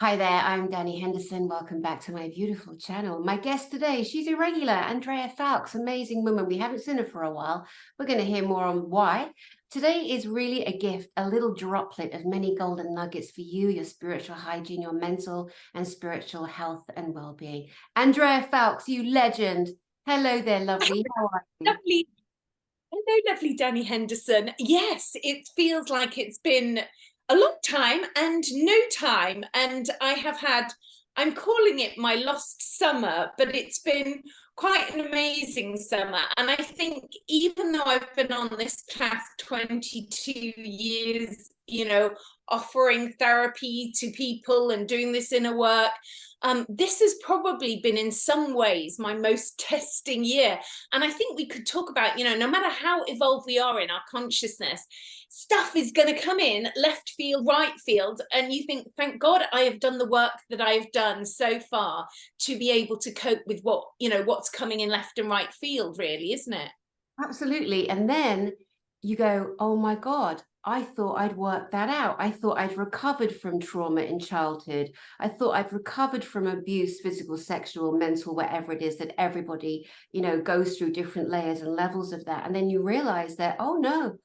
Hi there, I'm Danny Henderson. Welcome back to my beautiful channel. My guest today, she's a regular, Andrea Foulkes, amazing woman. We haven't seen her for a while. We're going to hear more on why. Today is really a gift, a little droplet of many golden nuggets for you, your spiritual hygiene, your mental and spiritual health and well-being. Andrea Foulkes, you legend. Hello there, lovely. How are you? Lovely. Hello, lovely Danny Henderson. Yes, it feels like it's been a long time and no time. And I'm calling it my lost summer, but it's been quite an amazing summer. And I think even though I've been on this path 22 years, offering therapy to people and doing this inner work, this has probably been in some ways my most testing year. And I think we could talk about, no matter how evolved we are in our consciousness, stuff is going to come in left field, right field. And you think, thank God I have done the work that I have done so far to be able to cope with what's coming in left and right field, really, isn't it? Absolutely. And then you go, oh my God, I thought I'd worked that out. I thought I'd recovered from trauma in childhood. I thought I'd recovered from abuse, physical, sexual, mental, whatever it is that everybody, goes through different layers and levels of that. And then you realize that, oh no,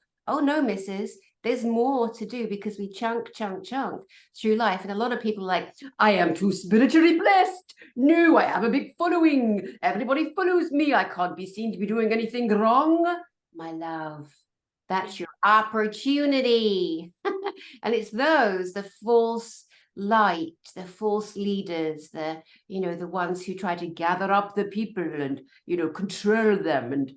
missus, there's more to do because we chunk through life. And a lot of people are like, I am too spiritually blessed. No, I have a big following. Everybody follows me. I can't be seen to be doing anything wrong. My love, that's your opportunity. And it's the false light, the false leaders, the ones who try to gather up the people and, control them and,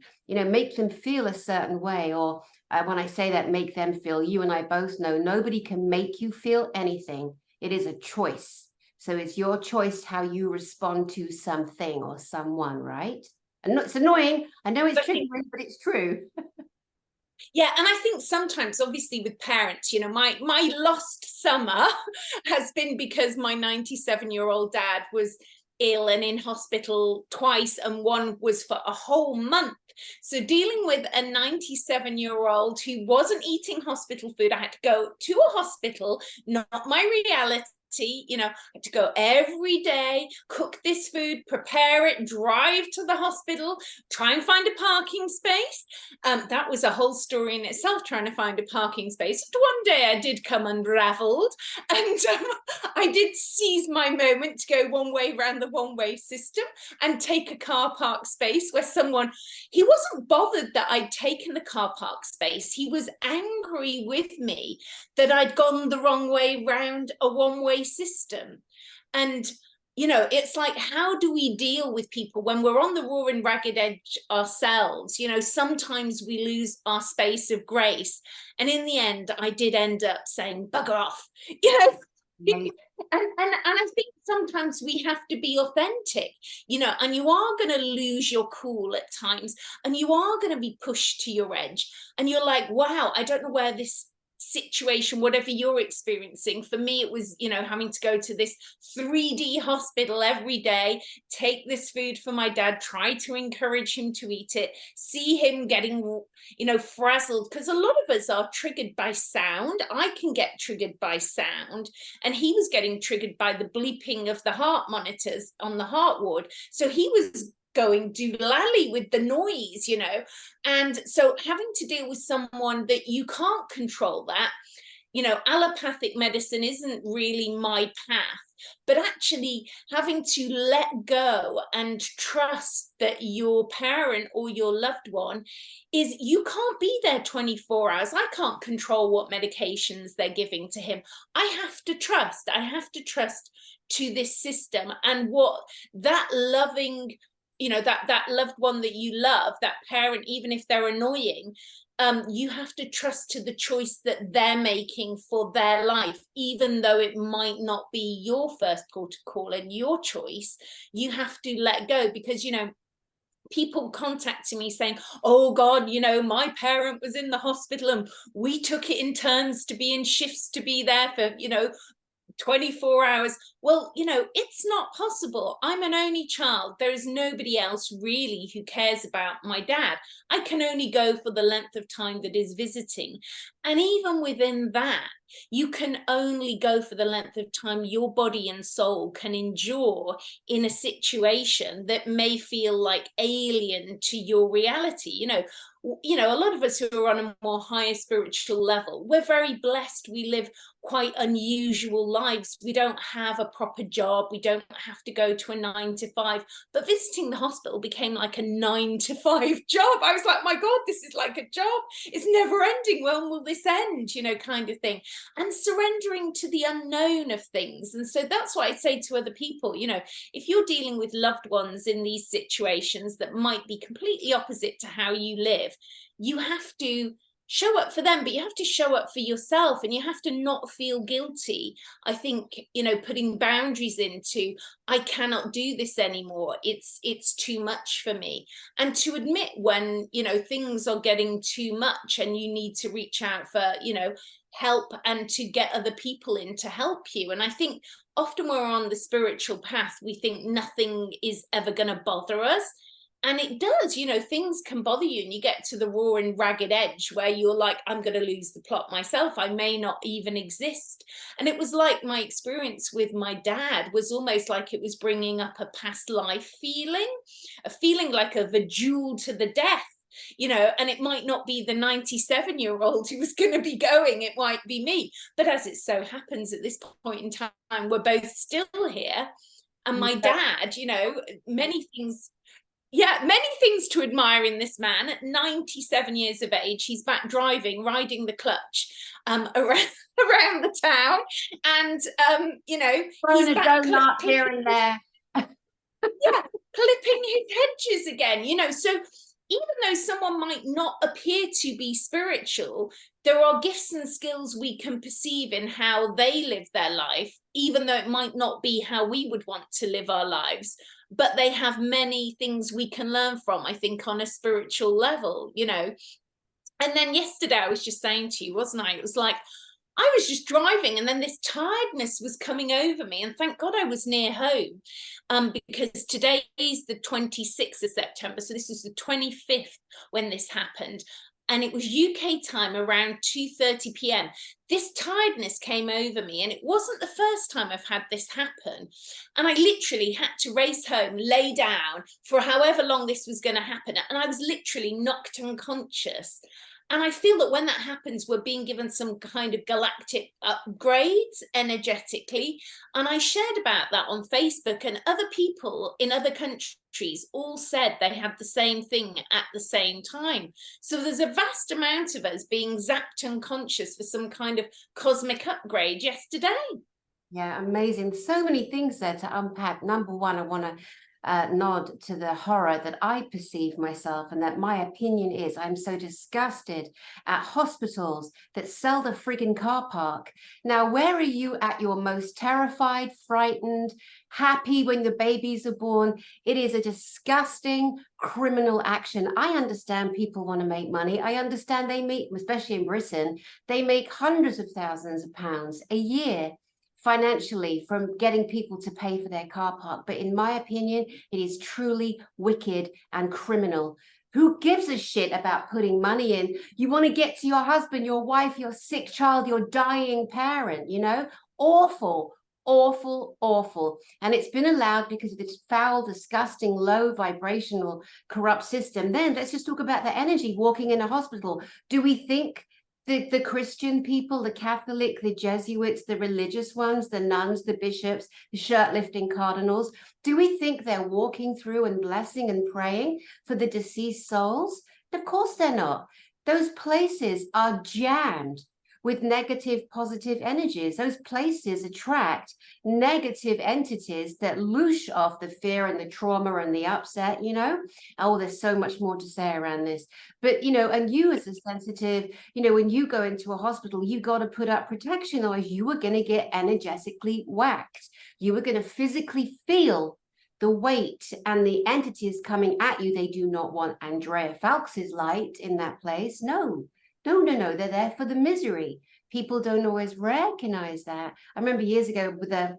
make them feel a certain way. Or when I say that, make them feel, you and I both know nobody can make you feel anything. It is a choice. So it's your choice how you respond to something or someone, right? And it's annoying. I know it's triggering, but it's true. Yeah, and I think sometimes, obviously, with parents, my lost summer has been because my 97-year-old dad was ill and in hospital twice, and one was for a whole month. So dealing with a 97-year-old who wasn't eating hospital food, I had to go to a hospital, not my reality. I had to go every day, cook this food, prepare it, drive to the hospital, try and find a parking space. That was a whole story in itself, trying to find a parking space. But one day I did come unraveled, and I did seize my moment to go one way around the one-way system and take a car park space where he wasn't bothered that I'd taken the car park space. He was angry with me that I'd gone the wrong way round a one-way system. And it's like, how do we deal with people when we're on the raw and ragged edge ourselves? Sometimes we lose our space of grace, and in the end I did end up saying bugger off. And I think sometimes we have to be authentic, and you are going to lose your cool at times, and you are going to be pushed to your edge, and you're like, wow, I don't know where this situation, whatever you're experiencing. For me, it was, having to go to this 3D hospital every day, take this food for my dad, try to encourage him to eat it, see him getting, frazzled, because a lot of us are triggered by sound. I can get triggered by sound, and he was getting triggered by the bleeping of the heart monitors on the heart ward. So he was going doolally with the noise, and so having to deal with someone that you can't control that, allopathic medicine isn't really my path, but actually having to let go and trust that your parent or your loved one is, you can't be there 24 hours. I can't control what medications they're giving to him. I have to trust to this system, and what that loving, that loved one that you love, that parent, even if they're annoying, you have to trust to the choice that they're making for their life, even though it might not be your first call to call and your choice. You have to let go, because people contacting me saying, oh God, my parent was in the hospital and we took it in turns to be in shifts to be there for 24 hours. Well, it's not possible. I'm an only child. There is nobody else really who cares about my dad. I can only go for the length of time that is visiting. And even within that, You can only go for the length of time your body and soul can endure in a situation that may feel like alien to your reality. A lot of us who are on a more higher spiritual level, we're very blessed. We live quite unusual lives. We don't have a proper job. We don't have to go to a 9 to 5. But visiting the hospital became like a 9 to 5 job. I was like, my God, this is like a job. It's never ending. When will this end? Kind of thing. And surrendering to the unknown of things. And so that's what I say to other people. If you're dealing with loved ones in these situations that might be completely opposite to how you live, you have to show up for them, but you have to show up for yourself, and you have to not feel guilty. I think, putting boundaries into, I cannot do this anymore. It's too much for me. And to admit when, things are getting too much and you need to reach out for, help, and to get other people in to help you. And I think often we're on the spiritual path, we think nothing is ever going to bother us. And it does, things can bother you, and you get to the raw and ragged edge where you're like, I'm going to lose the plot myself. I may not even exist. And it was like my experience with my dad was almost like it was bringing up a past life feeling, a feeling like of a duel to the death. And it might not be the 97-year-old who was going to be going, it might be me. But as it so happens, at this point in time, we're both still here. And my dad, many things to admire in this man. At 97 years of age, he's back driving, riding the clutch around the town. And, he's a donut here and there. Clipping his hedges again, So even though someone might not appear to be spiritual, there are gifts and skills we can perceive in how they live their life, even though it might not be how we would want to live our lives. But they have many things we can learn from, I think, on a spiritual level, And then yesterday I was just saying to you, wasn't I? It was like, I was just driving, and then this tiredness was coming over me. And thank God I was near home, because today is the 26th of September. So this is the 25th when this happened. And it was UK time around 2:30 p.m. This tiredness came over me, and it wasn't the first time I've had this happen. And I literally had to race home, lay down for however long this was going to happen. And I was literally knocked unconscious. And I feel that when that happens, we're being given some kind of galactic upgrades energetically. And I shared about that on Facebook, and other people in other countries all said they had the same thing at the same time. So there's a vast amount of us being zapped unconscious for some kind of cosmic upgrade yesterday. Yeah, amazing. So many things there to unpack. Number one, I want to nod to the horror that I perceive myself, and that my opinion is I'm so disgusted at hospitals that sell the friggin' car park. Now, where are you at your most terrified, frightened, happy when the babies are born? It is a disgusting criminal action. I understand people want to make money. I understand they make, especially in Britain, they make hundreds of thousands of pounds a year financially from getting people to pay for their car park. But in my opinion, it is truly wicked and criminal. Who gives a shit about putting money in? You want to get to your husband, your wife, your sick child, your dying parent, Awful, awful, awful. And it's been allowed because of this foul, disgusting, low vibrational, corrupt system. Then let's just talk about the energy walking in a hospital. Do we think the Christian people, the Catholic, the Jesuits, the religious ones, the nuns, the bishops, the shirt-lifting cardinals, do we think they're walking through and blessing and praying for the deceased souls? Of course they're not. Those places are jammed with negative, positive energies. Those places attract negative entities that loosh off the fear and the trauma and the upset, Oh, there's so much more to say around this. But, and you as a sensitive, when you go into a hospital, you got to put up protection, or you were going to get energetically whacked. You were going to physically feel the weight and the entities coming at you. They do not want Andrea Foulkes' light in that place. No. No, they're there for the misery. People don't always recognize that. I remember years ago with a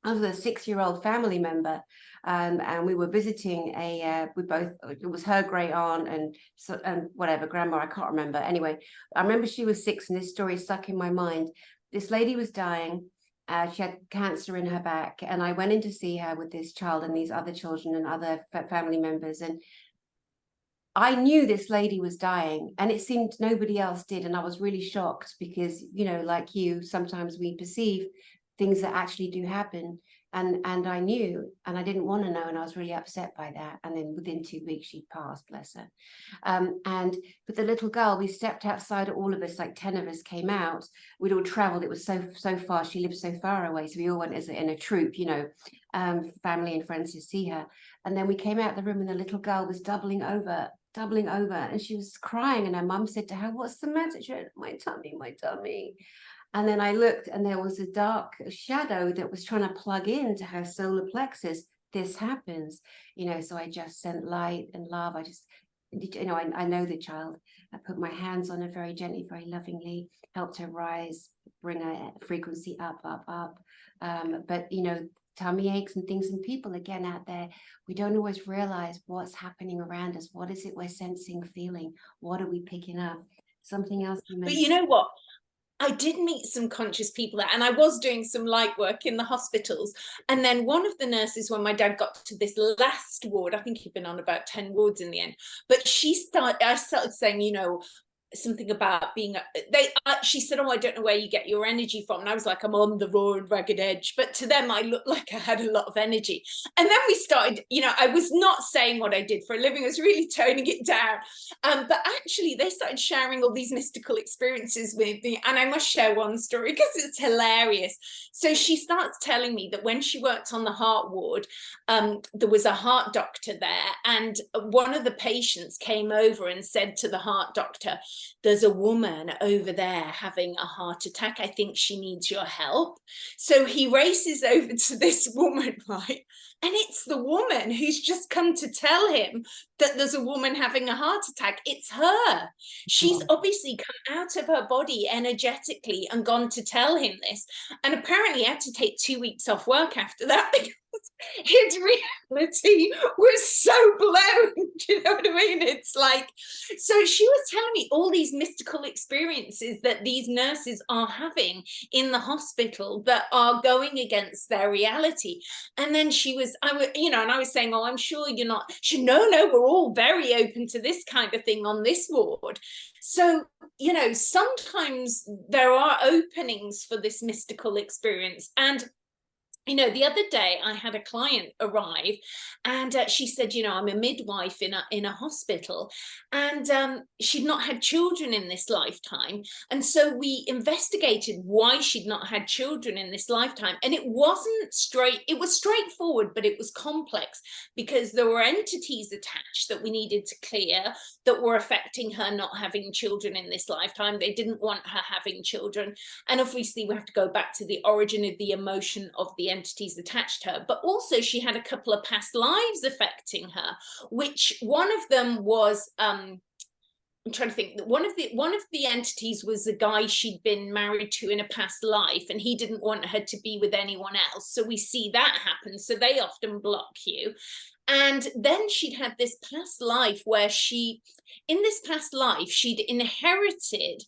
6-year-old family member, and we were visiting it was her great aunt and whatever, grandma, I can't remember. Anyway, I remember she was 6, and this story is stuck in my mind. this lady was dying. She had cancer in her back, and I went in to see her with this child and these other children and other family members, and I knew this lady was dying, and it seemed nobody else did. And I was really shocked because, you know, like you, sometimes we perceive things that actually do happen. And I knew, and I didn't want to know, and I was really upset by that. And then within 2 weeks, she passed, bless her. And with the little girl, we stepped outside, all of us, like 10 of us came out. We'd all traveled. It was so far. She lived so far away. So we all went as in a troop, you know, family and friends to see her. And then we came out the room, and the little girl was doubling over, and she was crying. And her mum said to her, "What's the matter?" She went, my tummy. And then I looked, and there was a dark shadow that was trying to plug into her solar plexus. This happens, you know. So I just sent light and love. I just, you know, I know the child. I put my hands on her very gently, very lovingly, helped her rise, bring her frequency up. But you know, tummy aches and things, and people again out there, we don't always realize what's happening around us. What is it we're sensing, feeling? What are we picking up? Something else you mentioned. But you know what? I did meet some conscious people there, and I was doing some light work in the hospitals. And then one of the nurses, when my dad got to this last ward, I think he'd been on about 10 wards in the end, but I started saying, you know, something about being she said, "Oh, I don't know where you get your energy from," and I was like, "I'm on the raw and ragged edge," but to them I looked like I had a lot of energy. And then we started, you know, I was not saying what I did for a living, I was really toning it down, but actually they started sharing all these mystical experiences with me. And I must share one story because it's hilarious. So she starts telling me that when she worked on the heart ward, there was a heart doctor there, and one of the patients came over and said to the heart doctor, "There's a woman over there having a heart attack. I think she needs your help." So he races over to this woman, right? And it's the woman who's just come to tell him that there's a woman having a heart attack. It's her. She's obviously come out of her body energetically and gone to tell him this. And apparently had to take 2 weeks off work after that because his reality was so blown. Do you know what I mean? It's like, so she was telling me all these mystical experiences that these nurses are having in the hospital that are going against their reality. And then I was saying, "Oh, I'm sure you're not." No, we're all very open to this kind of thing on this ward. So, you know, sometimes there are openings for this mystical experience. And you know, the other day I had a client arrive, and she said, "You know, I'm a midwife in a hospital, and she'd not had children in this lifetime." And so we investigated why she'd not had children in this lifetime. And it was straightforward, but it was complex because there were entities attached that we needed to clear that were affecting her not having children in this lifetime. They didn't want her having children. And obviously we have to go back to the origin of the emotion of the entities attached to her. But also she had a couple of past lives affecting her, which one of them was I'm trying to think. One of the entities was a guy she'd been married to in a past life, and he didn't want her to be with anyone else. So we see that happen. So they often block you. And then she'd had this past life where in this past life, she'd inherited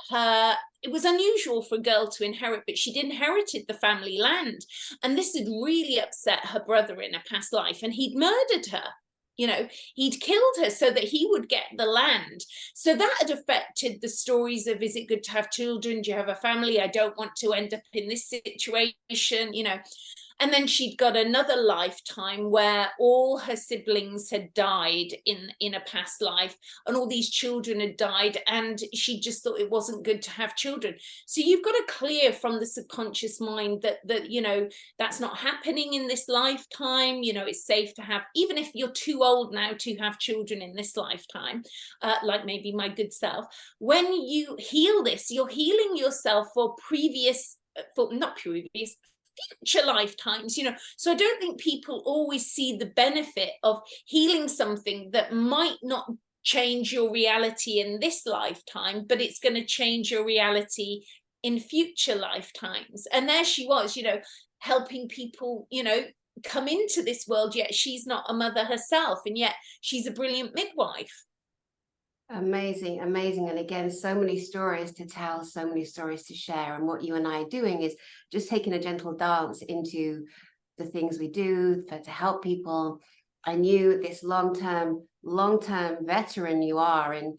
her. It was unusual for a girl to inherit, but she'd inherited the family land. And this had really upset her brother in a past life, and he'd murdered her. You know, he'd killed her so that he would get the land. So that had affected the stories of, is it good to have children? Do you have a family? I don't want to end up in this situation, you know. And then she'd got another lifetime where all her siblings had died in a past life, and all these children had died, and she just thought it wasn't good to have children. So you've got to clear from the subconscious mind that you know, that's not happening in this lifetime. You know, it's safe to have, even if you're too old now to have children in this lifetime, like maybe my good self. When you heal this, you're healing yourself for future lifetimes, you know. So I don't think people always see the benefit of healing something that might not change your reality in this lifetime, but it's going to change your reality in future lifetimes. And there she was, you know, helping people, you know, come into this world, yet she's not a mother herself, and yet she's a brilliant midwife. Amazing, amazing. And again, so many stories to tell, so many stories to share. And what you and I are doing is just taking a gentle dance into the things we do to help people. I knew this long-term veteran you are in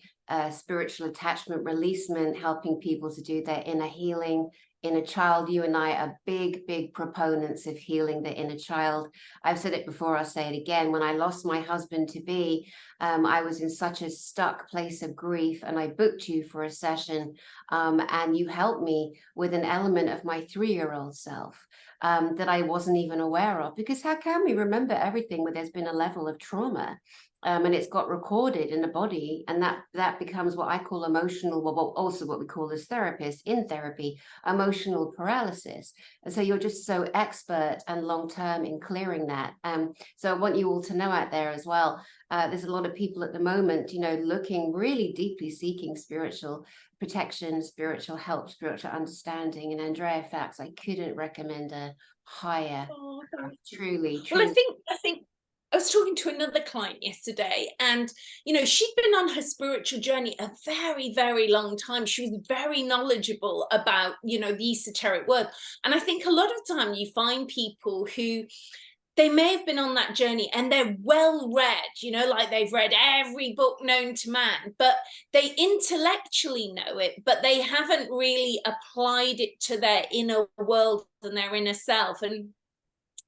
spiritual attachment releasement, helping people to do their inner healing. Inner child, you and I are big proponents of healing the inner child. I've said it before, I'll say it again. When I lost my husband to be, I was in such a stuck place of grief, and I booked you for a session, and you helped me with an element of my 3-year-old self that I wasn't even aware of. Because how can we remember everything when there's been a level of trauma? And it's got recorded in the body, and that becomes what I call emotional, well, also what we call as therapists in therapy, emotional paralysis. And so you're just so expert and long-term in clearing that. So I want you all to know out there as well, there's a lot of people at the moment, looking really deeply, seeking spiritual protection, spiritual help, spiritual understanding. And Andrea Foulkes, I couldn't recommend a higher. Oh, truly. well, I think I was talking to another client yesterday, and she'd been on her spiritual journey a very long time. She was very knowledgeable about the esoteric world, and I think a lot of time you find people who, they may have been on that journey and they're well read, like they've read every book known to man, but they intellectually know it, but they haven't really applied it to their inner world and their inner self. And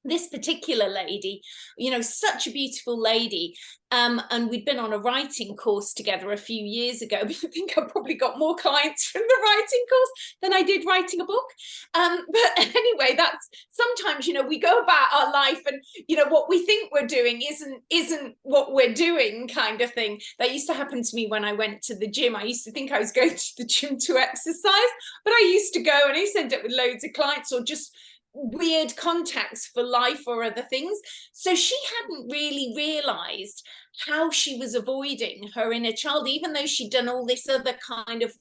this particular lady, such a beautiful lady, and we'd been on a writing course together a few years ago. But I think I probably got more clients from the writing course than I did writing a book. But anyway, that's sometimes, we go about our life and, what we think we're doing isn't what we're doing, kind of thing. That used to happen to me when I went to the gym. I used to think I was going to the gym to exercise, but I used to go and I used to end up with loads of clients or just weird contacts for life or other things. So she hadn't really realized how she was avoiding her inner child, even though she'd done all this other kind of,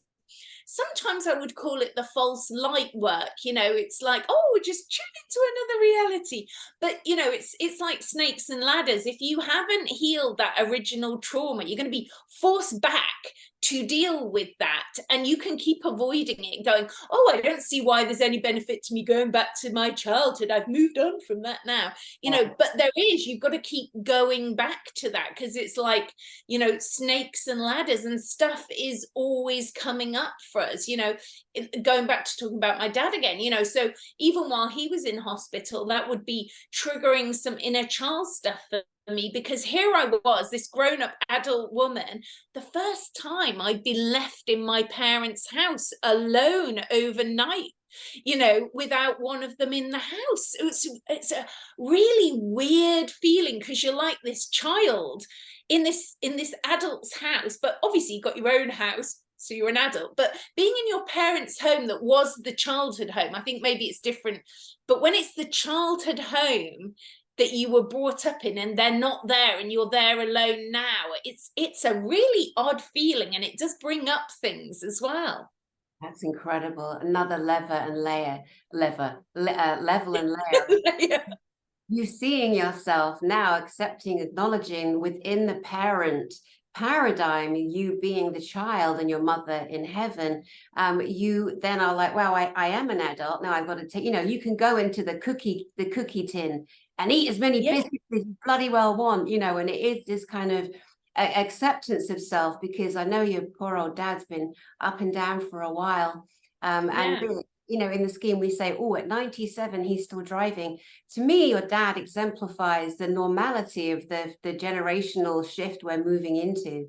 sometimes I would call it the false light work. It's like, oh, we're just tune into another reality. But it's like snakes and ladders. If you haven't healed that original trauma, you're going to be forced back to deal with that, and you can keep avoiding it, going, oh, I don't see why there's any benefit to me going back to my childhood, I've moved on from that now, but there is, you've got to keep going back to that, because it's like, snakes and ladders and stuff is always coming up for us. Going back to talking about my dad again, so even while he was in hospital, that would be triggering some inner child stuff for me, because here I was, this grown-up adult woman, the first time I'd been left in my parents' house alone overnight, without one of them in the house. It's a really weird feeling, because you're like this child in this adult's house, but obviously you've got your own house, so you're an adult, but being in your parents' home that was the childhood home, I think maybe it's different, but when it's the childhood home that you were brought up in and they're not there and you're there alone now, it's a really odd feeling, and it does bring up things as well. That's incredible. Another level and layer. Yeah. You seeing yourself now, accepting, acknowledging within the parent paradigm, you being the child and your mother in heaven, you then are like, wow, I am an adult now. I've got to take, you can go into the cookie tin and eat as many biscuits as you bloody well want, and it is this kind of acceptance of self, because I know your poor old dad's been up and down for a while, and really, in the scheme we say, oh, at 97 he's still driving. To me, your dad exemplifies the normality of the generational shift we're moving into.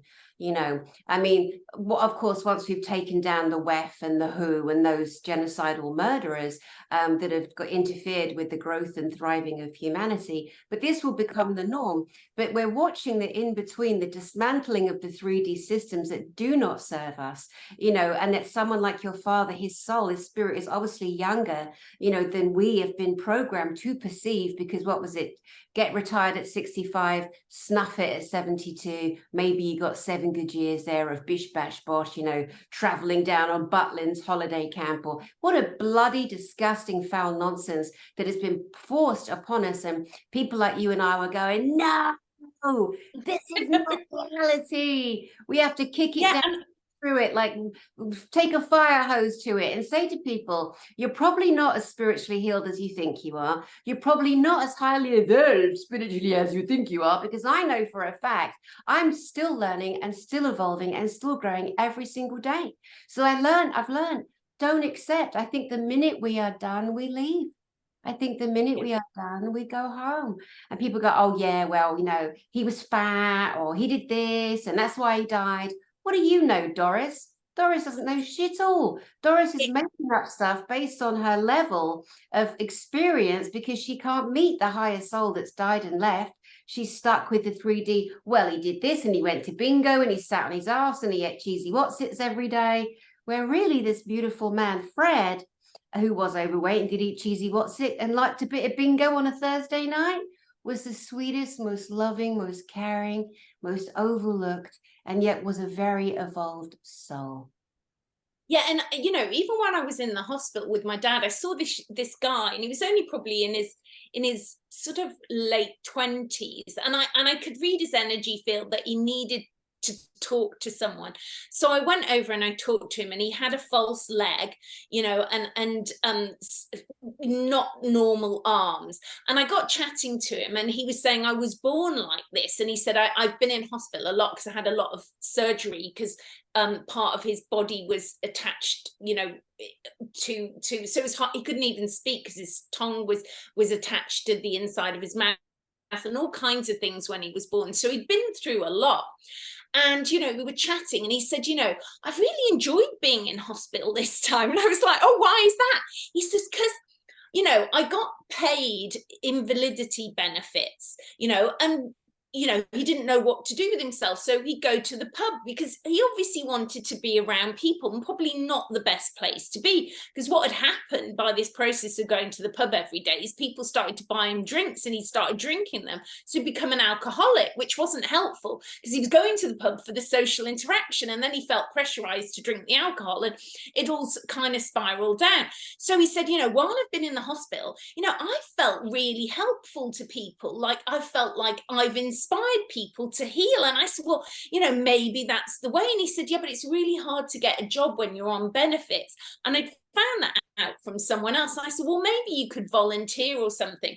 I mean, of course, once we've taken down the WEF and the WHO and those genocidal murderers that have interfered with the growth and thriving of humanity, but this will become the norm. But we're watching the in-between, the dismantling of the 3D systems that do not serve us, and that someone like your father, his soul, his spirit is obviously younger, than we have been programmed to perceive, because what was it? Get retired at 65, snuff it at 72. Maybe you got 7 good years there of bish bash bosh, traveling down on Butlins holiday camp, or what a bloody disgusting foul nonsense that has been forced upon us. And people like you and I were going, no, no, this is not reality. We have to kick it Yeah, down through it, like take a fire hose to it and say to people, you're probably not as spiritually healed as you think you are. You're probably not as highly evolved spiritually as you think you are, because I know for a fact I'm still learning and still evolving and still growing every single day. So I've learned, don't accept. I think the minute we are done, we leave. I think the minute we are done, we go home. And people go, oh, yeah, well, he was fat or he did this and that's why he died. What do you know, Doris? Doris doesn't know shit all. Doris is making up stuff based on her level of experience because she can't meet the higher soul that's died and left. She's stuck with the 3D. Well, he did this and he went to bingo and he sat on his ass and he ate cheesy Wotsits every day. Where really this beautiful man, Fred, who was overweight and did eat cheesy Wotsit and liked a bit of bingo on a Thursday night, was the sweetest, most loving, most caring, most overlooked, and yet was a very evolved soul. Yeah, and even when I was in the hospital with my dad, I saw this guy, and he was only probably in his sort of late 20s, and I could read his energy field that he needed to talk to someone. So I went over and I talked to him, and he had a false leg, and not normal arms. And I got chatting to him, and he was saying, I was born like this. And he said, I've been in hospital a lot because I had a lot of surgery because part of his body was attached, to so it was hard. He couldn't even speak because his tongue was attached to the inside of his mouth and all kinds of things when he was born. So he'd been through a lot. And, we were chatting and he said, I've really enjoyed being in hospital this time. And I was like, oh, why is that? He says, because, I got paid invalidity benefits, and he didn't know what to do with himself. So he'd go to the pub because he obviously wanted to be around people, and probably not the best place to be. Because what had happened by this process of going to the pub every day is people started to buy him drinks and he started drinking them. So he'd become an alcoholic, which wasn't helpful because he was going to the pub for the social interaction. And then he felt pressurized to drink the alcohol, and it all kind of spiraled down. So he said, while I've been in the hospital, I felt really helpful to people. Like I felt like I've inspired people to heal. And I said, well, maybe that's the way. And he said, yeah, but it's really hard to get a job when you're on benefits. And I'd found that out from someone else. And I said, well, maybe you could volunteer or something.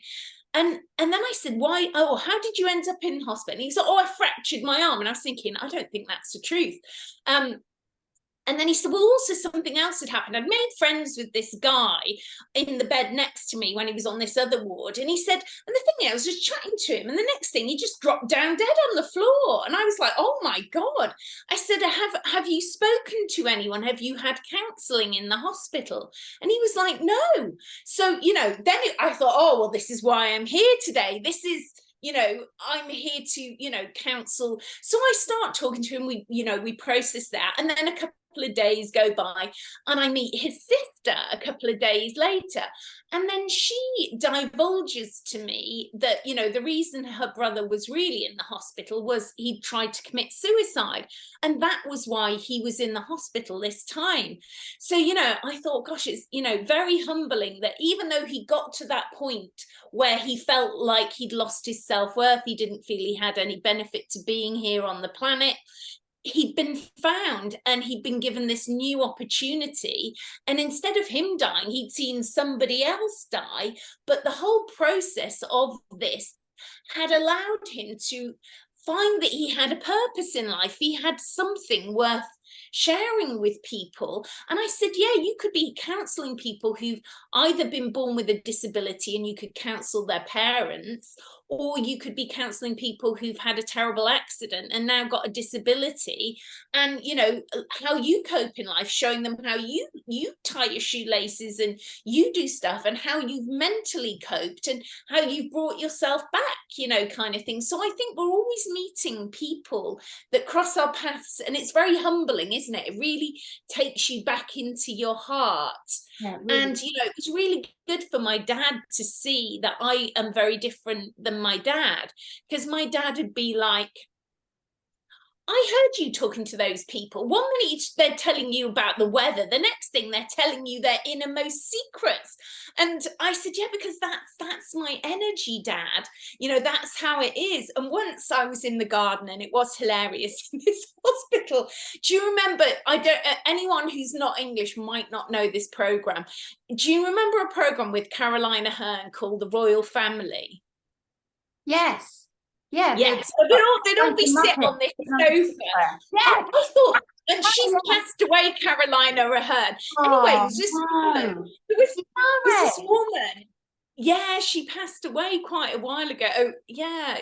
And then I said, why? Oh, how did you end up in hospital? And he said, oh, I fractured my arm. And I was thinking, I don't think that's the truth. And then he said, well, also something else had happened. I'd made friends with this guy in the bed next to me when he was on this other ward. And he said, and the thing is, I was just chatting to him, and the next thing he just dropped down dead on the floor. And I was like, oh my God. I said, have you spoken to anyone? Have you had counseling in the hospital? And he was like, no. So, then I thought, oh, well, this is why I'm here today. This is, I'm here to, counsel. So I start talking to him. We process that. And then a couple of days go by and I meet his sister a couple of days later. And then she divulges to me that, the reason her brother was really in the hospital was he tried to commit suicide. And that was why he was in the hospital this time. So, I thought, gosh, it's, very humbling that even though he got to that point where he felt like he'd lost his self-worth, he didn't feel he had any benefit to being here on the planet, he'd been found and he'd been given this new opportunity. And instead of him dying, he'd seen somebody else die. But the whole process of this had allowed him to find that he had a purpose in life. He had something worth sharing with people. And I said, yeah, you could be counseling people who've either been born with a disability and you could counsel their parents, or you could be counseling people who've had a terrible accident and now got a disability, and how you cope in life, showing them how you tie your shoelaces and you do stuff, and how you've mentally coped and how you've brought yourself back, kind of thing. So I think we're always meeting people that cross our paths, and it's very humbling, isn't it? It really takes you back into your heart. Yeah, really. And it was really good for my dad to see that I am very different than my dad, because my dad would be like, I heard you talking to those people. One minute they're telling you about the weather, the next thing they're telling you their innermost secrets. And I said, yeah, because that's my energy, Dad. You know, that's how it is. And once I was in the garden, and it was hilarious in this hospital. Do you remember? I don't. Anyone who's not English might not know this program. Do you remember a program with Caroline Aherne called The Royal Family? Yes. Yeah. Yes, so they'd all be sit on this sofa. Yeah. I thought, and she's passed away, Carolina Aherne. Anyway, it was this woman. There was this woman. Yeah, she passed away quite a while ago. Oh, yeah.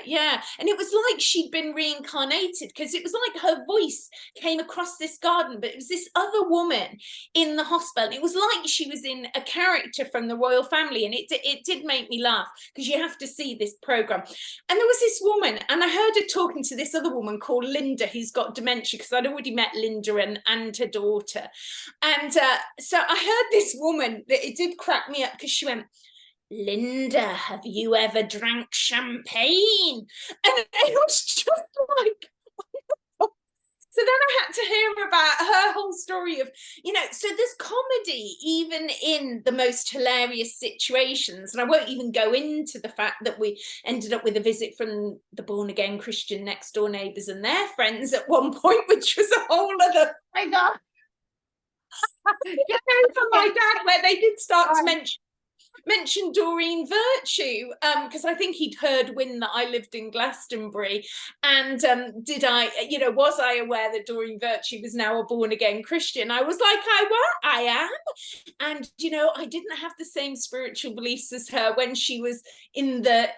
And it was like she'd been reincarnated, because it was like her voice came across this garden, but it was this other woman in the hospital. It was like she was in a character from the royal family, and it did make me laugh, because you have to see this program. And there was this woman, and I heard her talking to this other woman called Linda, who's got dementia, because I'd already met Linda and her daughter. And so I heard this woman, that it did crack me up, because she went, Linda, have you ever drank champagne? And it was just like, so then I had to hear about her whole story of, you know, so there's comedy even in the most hilarious situations. And I won't even go into the fact that we ended up with a visit from the born again Christian next door neighbours and their friends at one point, which was a whole other, my God. For my dad, where they did start to mention Doreen Virtue, because I think he'd heard that I lived in Glastonbury, and was I aware that Doreen Virtue was now a born again Christian? I was like, I am, and I didn't have the same spiritual beliefs as her when she was in the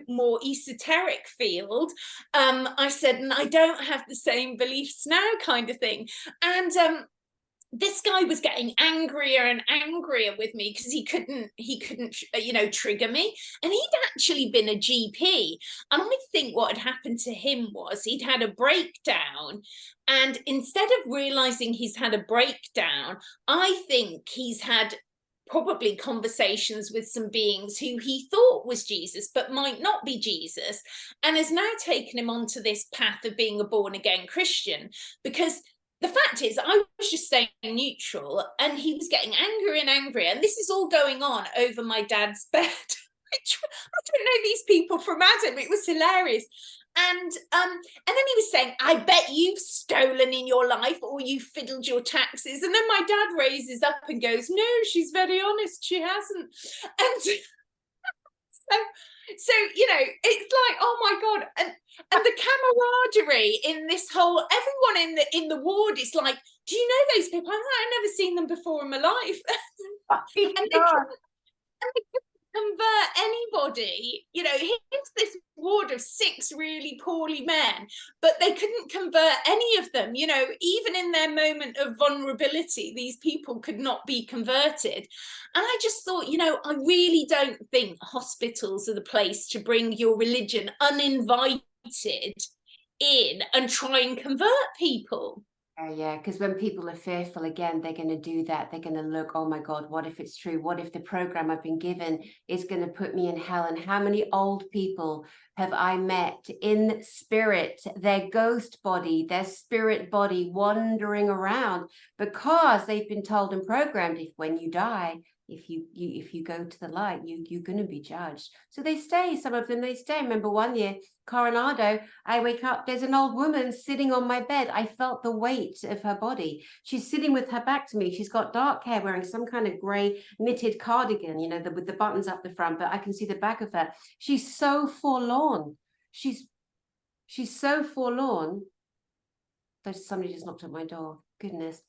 more esoteric field. I said, and I don't have the same beliefs now, kind of thing, and this guy was getting angrier and angrier with me, because he couldn't trigger me. And he'd actually been a GP, and I think what had happened to him was he'd had a breakdown, and instead of realizing he's had a breakdown, I think he's had probably conversations with some beings who he thought was Jesus but might not be Jesus, and has now taken him onto this path of being a born again Christian. Because the fact is, I was just staying neutral, and he was getting angrier and angrier. And this is all going on over my dad's bed. I don't know these people from Adam. It was hilarious. And then he was saying, I bet you've stolen in your life, or you fiddled your taxes. And then my dad raises up and goes, no, she's very honest, she hasn't. And so it's like, oh my God. And the camaraderie in this whole, everyone in the ward is like, do you know those people? I've never seen them before in my life. and they couldn't convert anybody. Here's this ward of 6 really poorly men, but they couldn't convert any of them. Even in their moment of vulnerability, these people could not be converted. And I just thought, I really don't think hospitals are the place to bring your religion uninvited in and try and convert people. Yeah, because when people are fearful, again, they're going to do that. They're going to look, oh my God, what if it's true? What if the program I've been given is going to put me in hell? And how many old people have I met in spirit, their ghost body, their spirit body wandering around, because they've been told and programmed, if when you die, if you go to the light, you're going to be judged. So they stay. Some of them, they stay. Remember one year, Coronado, I wake up, there's an old woman sitting on my bed. I felt the weight of her body. She's sitting with her back to me. She's got dark hair, wearing some kind of gray knitted cardigan, with the buttons up the front, but I can see the back of her. She's so forlorn. She's so forlorn. Somebody just knocked at my door. Goodness.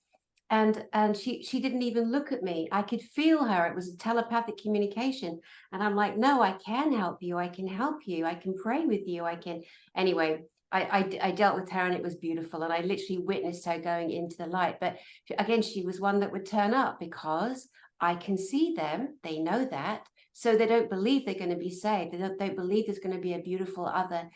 And she didn't even look at me. I could feel her. It was a telepathic communication. And I'm like, no, I can help you. I can help you. I can pray with you. I can. Anyway, I dealt with her, and it was beautiful. And I literally witnessed her going into the light. But again, she was one that would turn up, because I can see them. They know that. So they don't believe they're going to be saved. They don't believe there's going to be a beautiful other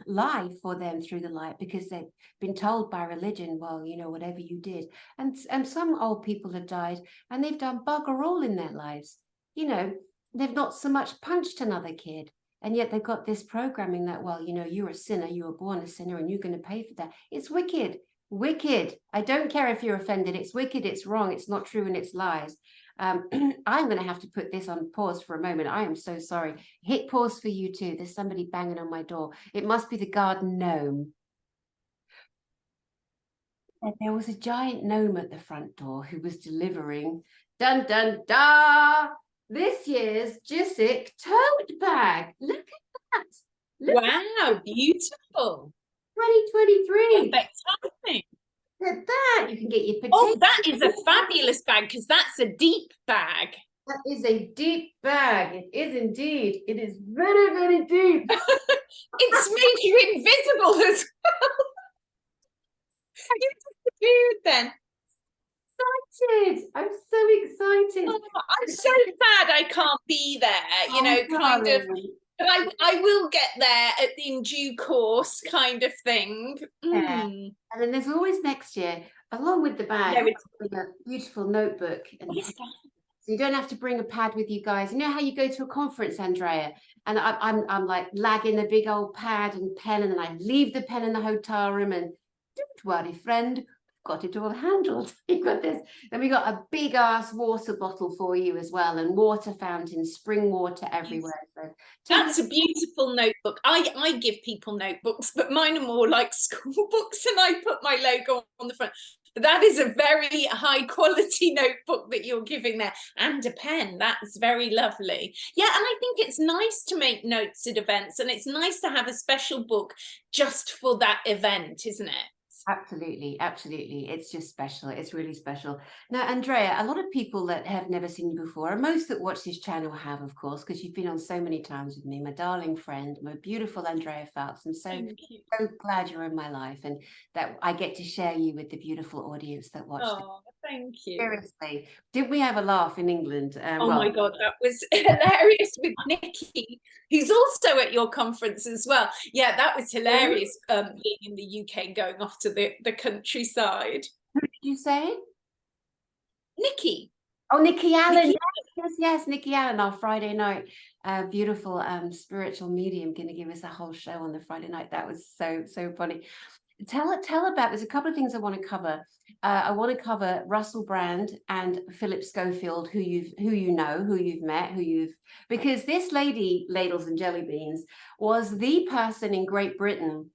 life for them through the light, because they've been told by religion, well, whatever you did. And some old people have died, and they've done bugger all in their lives. They've not so much punched another kid. And yet they've got this programming that, well, you know, you're a sinner, you were born a sinner, and you're going to pay for that. It's wicked, wicked. I don't care if you're offended. It's wicked, it's wrong, it's not true, and it's lies. I'm going to have to put this on pause for a moment. I am so sorry. Hit pause for you too. There's somebody banging on my door. It must be the garden gnome. And there was a giant gnome at the front door who was delivering, dun dun da, this year's Jizzic Tote bag. Look at that. Look Wow, beautiful. 2023. Perfect timing. Look at that. You can get your Oh, potatoes. that is a fabulous bag, because that's a deep bag. That is a deep bag. It is indeed. It is very, very deep. It's made you invisible as well. You disappeared then. Excited. I'm so excited. Oh, I'm so sad I can't be there, you know, kind of. But I will get there in due course, kind of thing. Yeah. And then there's always next year, along with the bag, No, a beautiful notebook. And what is that? so you don't have to bring a pad with you guys. You know how you go to a conference, Andrea, and I'm like lagging a big old pad and pen, and then I leave the pen in the hotel room, and don't worry, friend, got it all handled. You've got this. Then we got a big ass water bottle for you as well, and water fountains, spring water everywhere. So that's a beautiful notebook. I give people notebooks, but mine are more like school books, and I put my logo on the front. But that is a very high quality notebook that you're giving there, and a pen. That's very lovely. Yeah, and I think it's nice to make notes at events, and it's nice to have a special book just for that event, isn't it? Absolutely, absolutely. It's just special. It's really special. Now, Andrea, a lot of people that have never seen you before, and most that watch this channel have, of course, because you've been on so many times with me, my darling friend, my beautiful Andrea Phelps. I'm so glad you're in my life, and that I get to share you with the beautiful audience that watch. Oh, thank you. Seriously, did we have a laugh in England? Oh my God, that was hilarious with Nikki, who's also at your conference as well. Yeah, that was hilarious, being in the UK, going off to the countryside. Who did you say? Nikki. Oh, Nikki Allen. Yes, Nikki Allen, our Friday night beautiful spiritual medium, going to give us a whole show on the Friday night. That was so funny. Tell about, there's a couple of things I want to cover. I want to cover Russell Brand and Phillip Schofield, who you know, who you've met, because this lady, Ladles and Jelly Beans, was the person in Great Britain,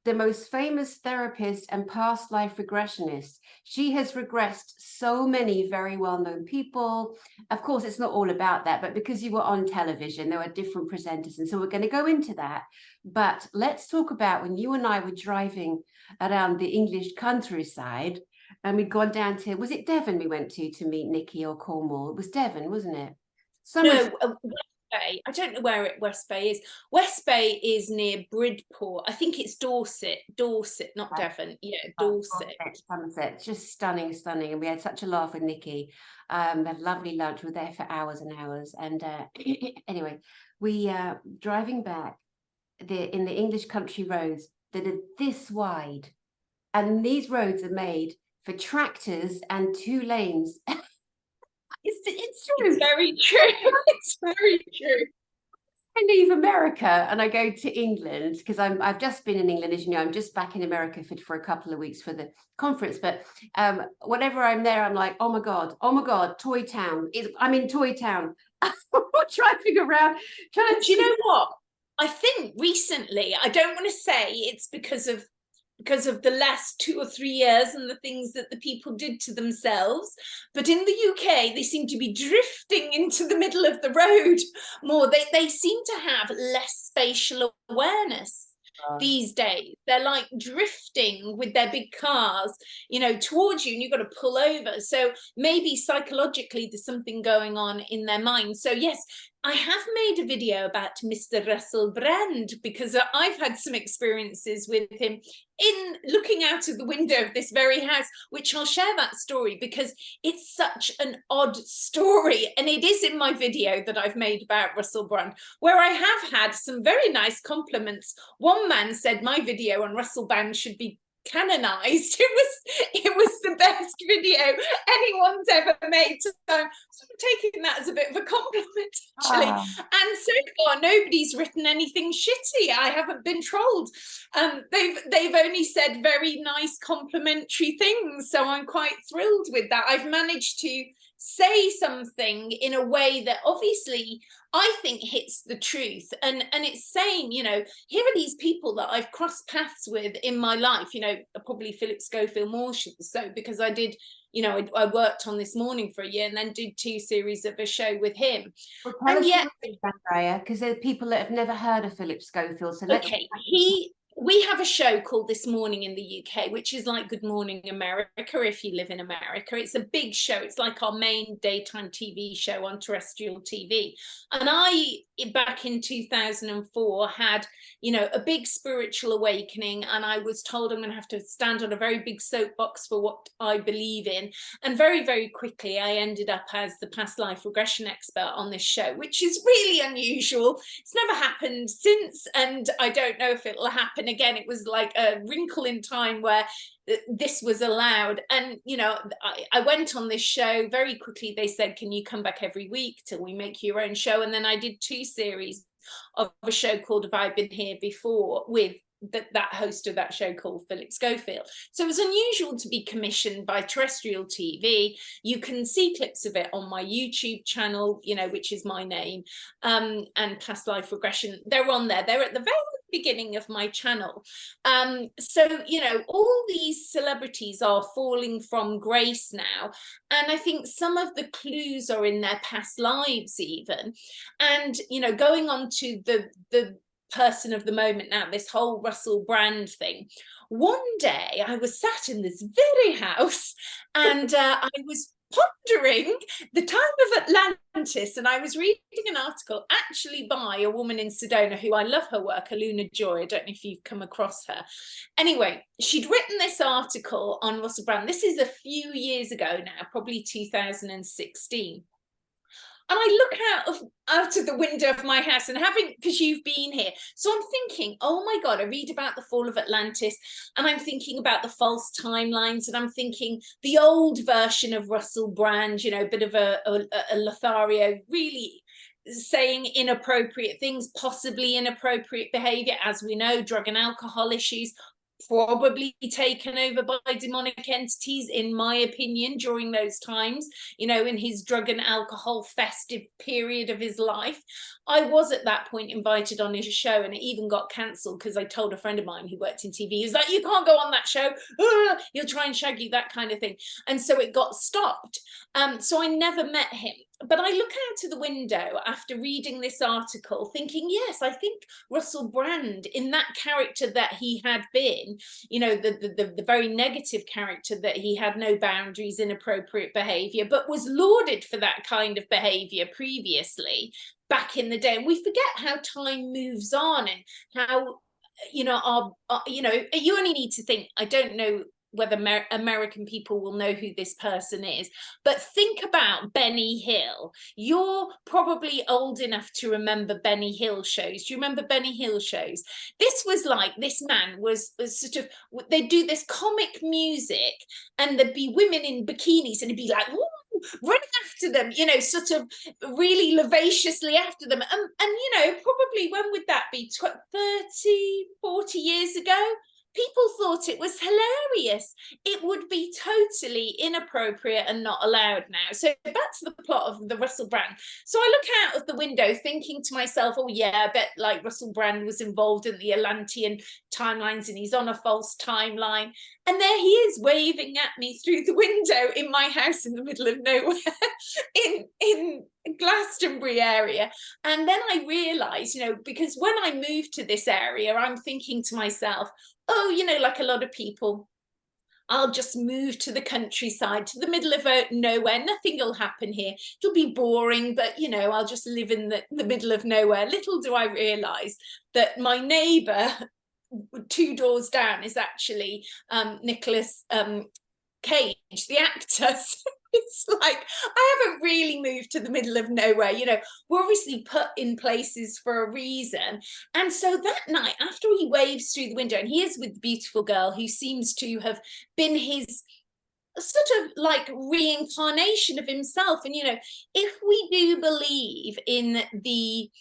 the most famous therapist and past life regressionist. She has regressed so many very well-known people. Of course, it's not all about that, but because you were on television, there were different presenters. And so we're going to go into that. But let's talk about when you and I were driving around the English countryside, and we'd gone down to, was it Devon we went to meet Nikki, or Cornwall? It was Devon, wasn't it? No, West Bay. I don't know where West Bay is. West Bay is near Bridport. I think it's Dorset, not Devon. Yeah, Dorset. Somerset. Just stunning. And we had such a laugh with Nikki. We had a lovely lunch. We were there for hours and hours. And anyway, we driving back in the English country roads that are this wide. And these roads are made for tractors and 2 lanes. It's true. It's very true. It's very true. I leave America and I go to England, because I've just been in England, as you know. I'm just back in America for a couple of weeks for the conference. But whenever I'm there, I'm like, oh my God, Toy Town. I'm in Toy Town. Driving around. Do you know what? I think recently, I don't want to say it's because of the last 2 or 3 years and the things that the people did to themselves. But in the UK, they seem to be drifting into the middle of the road more. They seem to have less spatial awareness these days. They're like drifting with their big cars, you know, towards you, and you've got to pull over. So maybe psychologically there's something going on in their mind. So yes, I have made a video about Mr. Russell Brand, because I've had some experiences with him in looking out of the window of this very house, which I'll share that story because it's such an odd story. And it is in my video that I've made about Russell Brand, where I have had some very nice compliments. One man said my video on Russell Brand should be canonized. It was the best video anyone's ever made. So I'm taking that as a bit of a compliment, actually. And so far nobody's written anything shitty. I haven't been trolled. They've only said very nice complimentary things, so I'm quite thrilled with that. I've managed to say something in a way that obviously I think hits the truth, and it's saying, you know, here are these people that I've crossed paths with in my life, you know, probably Phillip Schofield more so, because I did, you know, I worked on This Morning for a year and then did 2 series of a show with him. Well, tell And us yet, Andrea, because there are people that have never heard of Phillip Schofield. So okay, we have a show called This Morning in the UK, which is like Good Morning America if you live in America. It's a big show. It's like our main daytime TV show on terrestrial TV. And I, back in 2004, had, you know, a big spiritual awakening, and I was told I'm going to have to stand on a very big soapbox for what I believe in. And very, very quickly, I ended up as the past life regression expert on this show, which is really unusual. It's never happened since, and I don't know if it'll happen again. It was like a wrinkle in time where this was allowed. And, you know, I went on this show very quickly. They said, can you come back every week till we make your own show? And then I did 2 series of a show called Have I Been Here Before, with that host of that show called Phillip Schofield. So it was unusual to be commissioned by terrestrial TV. You can see clips of it on my YouTube channel, you know, which is my name, and Past Life Regression. They're on there. They're at the very beginning of my channel. So, you know, all these celebrities are falling from grace now. And I think some of the clues are in their past lives even. And, you know, going on to the person of the moment now, this whole Russell Brand thing. One day I was sat in this very house and I was pondering the time of Atlantis, and I was reading an article actually by a woman in Sedona who I love her work, Aluna Joy. I don't know if you've come across her. Anyway, she'd written this article on Russell Brand. This is a few years ago now, probably 2016. And I look out of the window of my house, and having, because you've been here, so I'm thinking, oh my God, I read about the fall of Atlantis, and I'm thinking about the false timelines, and I'm thinking the old version of Russell Brand, you know, a bit of a Lothario, really saying inappropriate things, possibly inappropriate behavior, as we know, drug and alcohol issues, probably taken over by demonic entities, in my opinion, during those times, you know, in his drug and alcohol festive period of his life. I was at that point invited on his show, and it even got cancelled because I told a friend of mine who worked in TV, he was like, you can't go on that show, he'll try and shag you, that kind of thing. And so it got stopped. So I never met him. But I look out to the window after reading this article thinking, yes, I think Russell Brand, in that character that he had been, you know, the very negative character, that he had no boundaries, inappropriate behavior, but was lauded for that kind of behavior previously back in the day. And we forget how time moves on, and how, you know, you know, you only need to think, I don't know whether American people will know who this person is, but think about Benny Hill. You're probably old enough to remember Benny Hill shows. Do you remember Benny Hill shows? This was like, this man was sort of, they do this comic music, and there'd be women in bikinis, and it'd be like, ooh, running after them, you know, sort of really lavaciously after them. And you know, probably, when would that be, 30, 40 years ago? People thought it was hilarious. It would be totally inappropriate and not allowed now. So back to the plot of the Russell Brand. So I look out of the window thinking to myself, oh yeah, I bet like Russell Brand was involved in the Atlantean timelines, and he's on a false timeline. And there he is waving at me through the window in my house in the middle of nowhere in Glastonbury area. And then I realized, you know, because when I moved to this area, I'm thinking to myself, oh, you know, like a lot of people, I'll just move to the countryside, to the middle of nowhere. Nothing will happen here. It'll be boring, but, you know, I'll just live in the middle of nowhere. Little do I realize that my neighbor 2 doors down is actually Nicholas Cage, the actor. So it's like, I haven't really moved to the middle of nowhere. You know, we're obviously put in places for a reason. And so that night, after he waves through the window, and he is with the beautiful girl who seems to have been his sort of like reincarnation of himself. And, you know, if we do believe in the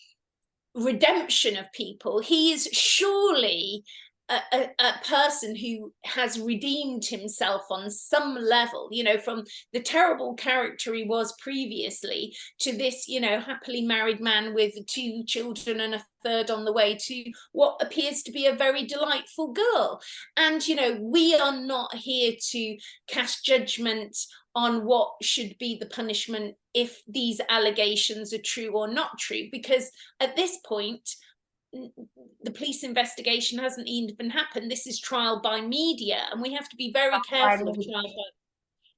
redemption of people. He is surely a person who has redeemed himself on some level, you know, from the terrible character he was previously to this, you know, happily married man with 2 children and a third on the way, to what appears to be a very delightful girl. And, you know, we are not here to cast judgment on what should be the punishment if these allegations are true or not true, because at this point the police investigation hasn't even happened. This is trial by media, and we have to be very careful of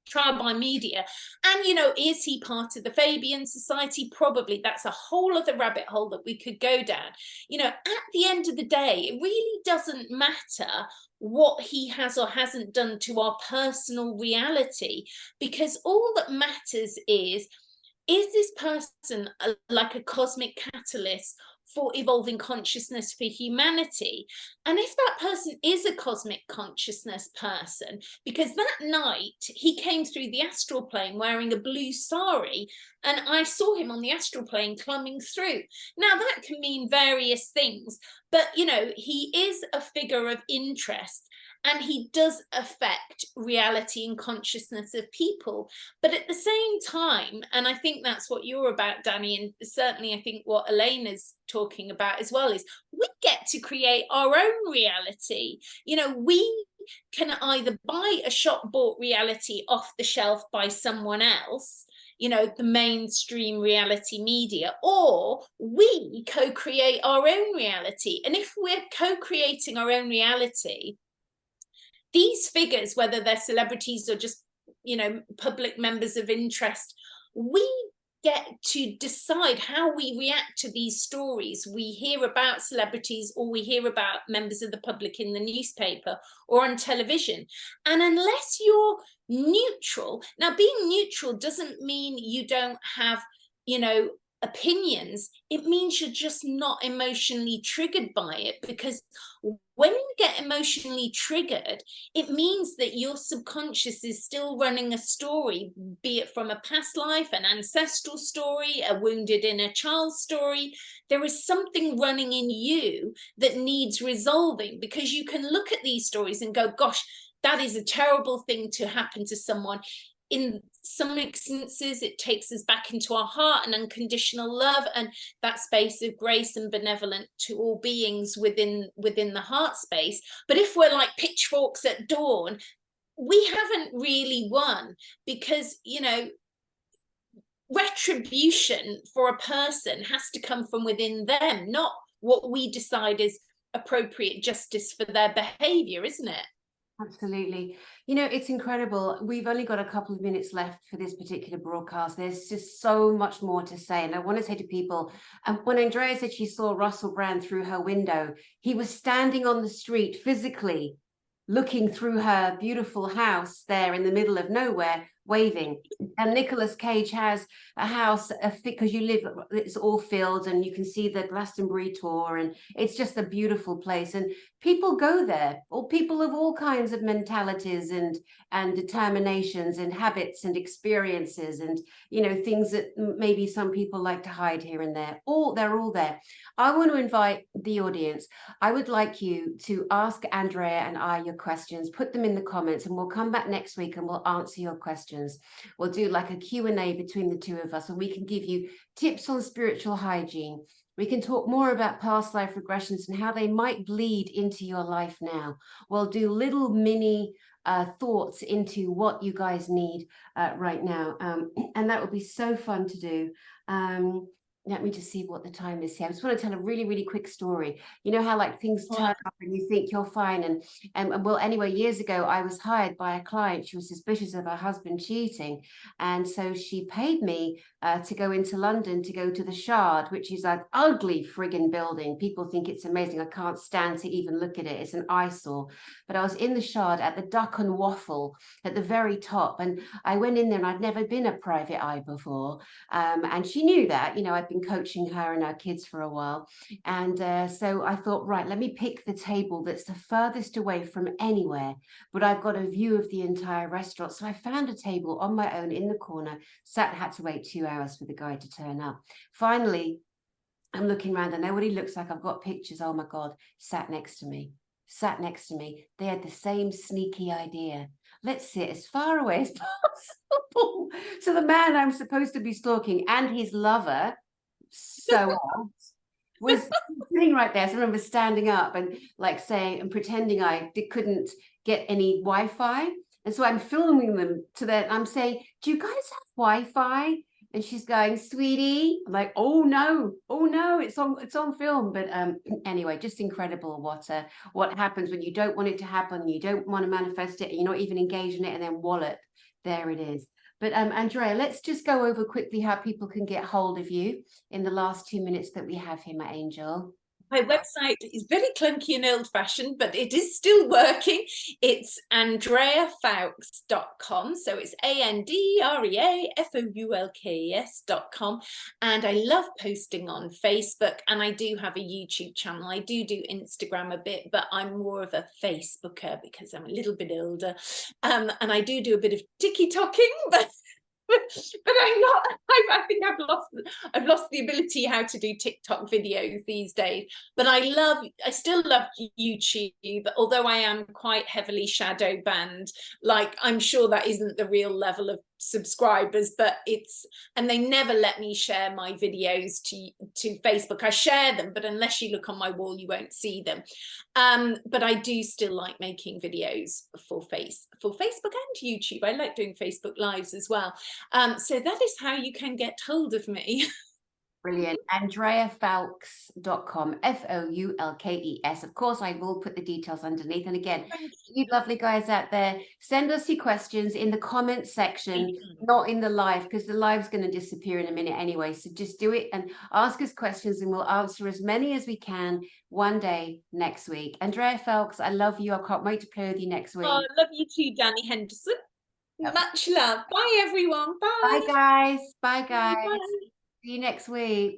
trial by media. And, you know, is he part of the Fabian Society? Probably. That's a whole other rabbit hole that we could go down. You know, at the end of the day, it really doesn't matter what he has or hasn't done to our personal reality, because all that matters is this person like a cosmic catalyst for evolving consciousness for humanity? And if that person is a cosmic consciousness person, because that night he came through the astral plane wearing a blue sari, and I saw him on the astral plane coming through. Now that can mean various things, but, you know, he is a figure of interest, and he does affect reality and consciousness of people. But at the same time, and I think that's what you're about, Danny, and certainly I think what Elena's talking about as well, is we get to create our own reality. You know, we can either buy a shop bought reality off the shelf by someone else, you know, the mainstream reality media, or we co-create our own reality. And if we're co-creating our own reality, these figures, whether they're celebrities or just, you know, public members of interest, we get to decide how we react to these stories we hear about celebrities, or we hear about members of the public in the newspaper or on television. And unless you're neutral, now being neutral doesn't mean you don't have, you know, opinions. It means you're just not emotionally triggered by it, because when you get emotionally triggered, it means that your subconscious is still running a story, be it from a past life, an ancestral story, a wounded inner child story. There is something running in you that needs resolving, because you can look at these stories and go, gosh, that is a terrible thing to happen to someone. In some instances, it takes us back into our heart and unconditional love and that space of grace and benevolent to all beings within the heart space. But if we're like pitchforks at dawn, we haven't really won, because, you know, retribution for a person has to come from within them, not what we decide is appropriate justice for their behavior, isn't it? Absolutely. You know, it's incredible. We've only got a couple of minutes left for this particular broadcast. There's just so much more to say. And I want to say to people, when Andrea said she saw Russell Brand through her window, he was standing on the street physically looking through her beautiful house there in the middle of nowhere, waving. And Nicolas Cage has a house, because you live, it's all fields, and you can see the Glastonbury tour, and it's just a beautiful place. And people go there, or people of all kinds of mentalities and determinations and habits and experiences, and, you know, things that maybe some people like to hide here and there. They're all there. I want to invite the audience. I would like you to ask Andrea and I your questions, put them in the comments, and we'll come back next week and we'll answer your questions. We'll do like a Q&A between the two of us, and we can give you tips on spiritual hygiene. We can talk more about past life regressions and how they might bleed into your life now. We'll do little mini thoughts into what you guys need right now. And that would be so fun to do. Let me just see what the time is here. I just want to tell a really, really quick story. You know how like things turn up and you think you're fine. And well, anyway, years ago, I was hired by a client. She was suspicious of her husband cheating. And so she paid me to go into London, to go to the Shard, which is an ugly friggin' building. People think it's amazing. I can't stand to even look at it. It's an eyesore. But I was in the Shard at the Duck and Waffle at the very top. And I went in there and I'd never been a private eye before. And she knew that, you know, I'd been coaching her and our kids for a while. And so I thought, right, let me pick the table that's the furthest away from anywhere, but I've got a view of the entire restaurant. So I found a table on my own in the corner, had to wait 2 hours for the guy to turn up. Finally, I'm looking around. I know what he looks like. I've got pictures. Oh my God, sat next to me. They had the same sneaky idea. Let's sit as far away as possible. So the man I'm supposed to be stalking and his lover, so was sitting right there. So I remember standing up and like saying and pretending I couldn't get any Wi-Fi. And so I'm filming them to that. I'm saying, do you guys have Wi-Fi? And she's going, sweetie. I'm like, oh no, it's on film. But anyway, just incredible what happens when you don't want it to happen, you don't want to manifest it, and you're not even engaged in it, and then wallet, there it is. But Andrea, let's just go over quickly how people can get hold of you in the last 2 minutes that we have here, my angel. My website is very clunky and old-fashioned, but it is still working. It's andreafoulkes.com. So it's ANDREAFOULKES.com. And I love posting on Facebook, and I do have a YouTube channel. I do Instagram a bit, but I'm more of a Facebooker because I'm a little bit older. And I do a bit of TikToking, but I'm not. I think I've lost the ability how to do TikTok videos these days. But I still love YouTube, although I am quite heavily shadow banned. Like, I'm sure that isn't the real level of subscribers, but and they never let me share my videos to Facebook. I share them, but unless you look on my wall, you won't see them. But I do still like making videos for Facebook and YouTube. I like doing Facebook Lives as well. So that is how you can get hold of me. Brilliant. AndreaFoulkes.com, Foulkes. Of course, I will put the details underneath. And again, you lovely guys out there, send us your questions in the comment section, not in the live, because the live's going to disappear in a minute anyway. So just do it and ask us questions, and we'll answer as many as we can one day next week. Andrea Foulkes, I love you. I can't wait to play with you next week. Oh, I love you too, Danny Henderson. Yep. Much love. Bye, everyone. Bye. Bye, guys. Bye, guys. Bye. See you next week.